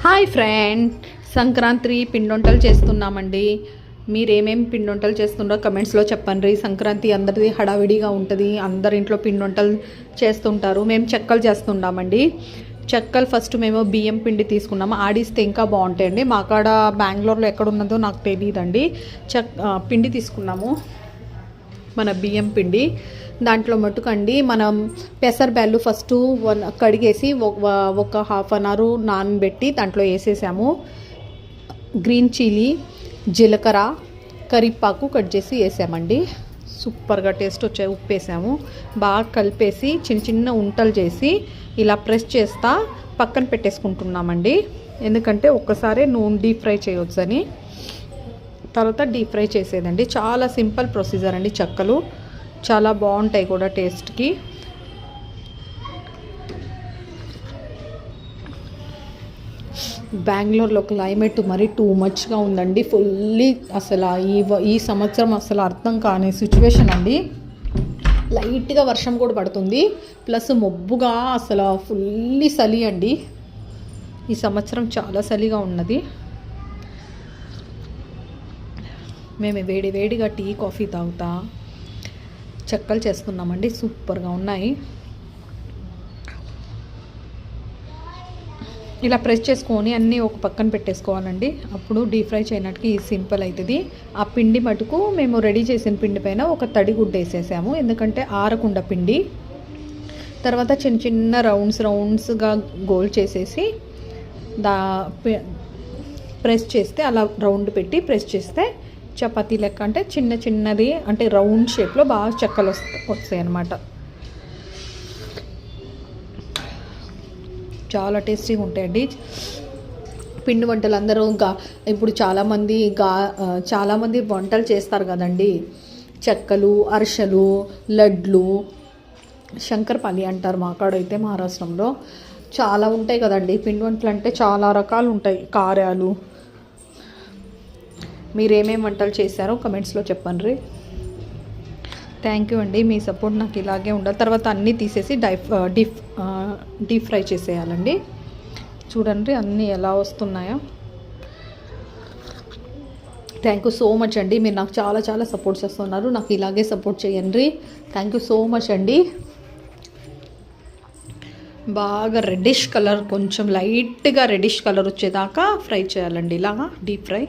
Hi friend, Sankranti పిండొంటలు చేస్తున్నామండి. మీరేమేమి పిండొంటలు చేస్తుండో కమెంట్స్లో చెప్పండి. సంక్రాంతి అందరిది హడావిడిగా ఉంటుంది, అందరి ఇంట్లో పిండొంటలు చేస్తుంటారు. మేము చెక్కలు చేస్తున్నామండి. చెక్కలు ఫస్ట్ మేము బియ్యం పిండి తీసుకున్నాము. ఆడిస్తే ఇంకా బాగుంటాయండి. మా కాడ బెంగళూరులో ఎక్కడున్నదో నాకు తెలియదండి. పిండి తీసుకున్నాము, మన బియ్యం పిండి. దాంట్లో మట్టుకండి మనం పెసరబ్యాళ్ళు ఫస్ట్ కడిగేసి ఒక హాఫ్ అన్ అవర్ నానబెట్టి దాంట్లో వేసేసాము. గ్రీన్ చిల్లీ, జీలకర్ర, కరివేపాకు కట్ చేసి వేసామండి. సూపర్గా టేస్ట్ వచ్చే ఉప్పు వేసాము. బాగా కలిపేసి చిన్న చిన్న ఉంటలు చేసి ఇలా ప్రెస్ చేస్తా పక్కన పెట్టేసుకుంటున్నామండి. ఎందుకంటే ఒక్కసారి నూనె డీప్ ఫ్రై చేయవచ్చని. తర్వాత డీప్ ఫ్రై చేసేదండి. చాలా సింపుల్ ప్రొసీజర్ అండి. చెక్కలు చాలా బాగుంటాయి కూడా టేస్ట్కి. బెంగళూరులో క్లైమేట్ మరి టూ మచ్గా ఉందండి. ఫుల్లీ అసలు ఈ సంవత్సరం అసలు అర్థం కాని సిచ్యువేషన్ అండి. లైట్గా వర్షం కూడా పడుతుంది, ప్లస్ మొబ్బుగా అసలు ఫుల్లీ చలి అండి. ఈ సంవత్సరం చాలా చలిగా ఉన్నది. మేము వేడిగా టీ కాఫీ తాగుతా చెక్కలు చేస్తున్నామండి. సూపర్గా ఉన్నాయి. ఇలా ప్రెస్ చేసుకొని అన్నీ ఒక పక్కన పెట్టేసుకోవాలండి. అప్పుడు డీప్ ఫ్రై చేయనట్టుకి సింపుల్ అవుతుంది. ఆ పిండి మటుకు మేము రెడీ చేసిన పిండి పైన ఒక తడిగుడ్డ వేసేసాము, ఎందుకంటే ఆరకుండా పిండి. తర్వాత చిన్న చిన్న రౌండ్స్గా గోల్ చేసేసి ప్రెస్ చేస్తే అలా రౌండ్ పెట్టి ప్రెస్ చేస్తే చపాతీ లెక్క, అంటే చిన్నది, అంటే రౌండ్ షేప్లో బాగా చెక్కలు వస్తాయి అన్నమాట. చాలా టేస్టీగా ఉంటాయండి పిండి వంటలు. అందరూ ఇప్పుడు చాలామంది వంటలు చేస్తారు కదండి. చెక్కలు, అరిసెలు, లడ్లు, శంకరపాలి అంటారు మా కాడైతే మహారాష్ట్రంలో. చాలా ఉంటాయి కదండి పిండి వంటలు, అంటే చాలా రకాలు ఉంటాయి. కారాలు. మీరేమేమి వంటలు చేశారో కమెంట్స్లో చెప్పండి. థ్యాంక్ యూ అండి. మీ సపోర్ట్ నాకు ఇలాగే ఉండాలి. తర్వాత అన్నీ తీసేసి డీప్ ఫ్రై చేసేయాలండి. చూడండి అన్నీ ఎలా వస్తున్నాయో. థ్యాంక్ యూ సో మచ్ అండి. మీరు నాకు చాలా సపోర్ట్ చేస్తున్నారు. నాకు ఇలాగే సపోర్ట్ చేయండి. థ్యాంక్ యూ సో మచ్ అండి. బాగా రెడ్డిష్ కలర్, కొంచెం లైట్గా రెడ్డిష్ కలర్ వచ్చేదాకా ఫ్రై చేయాలండి, ఇలాగా డీప్ ఫ్రై.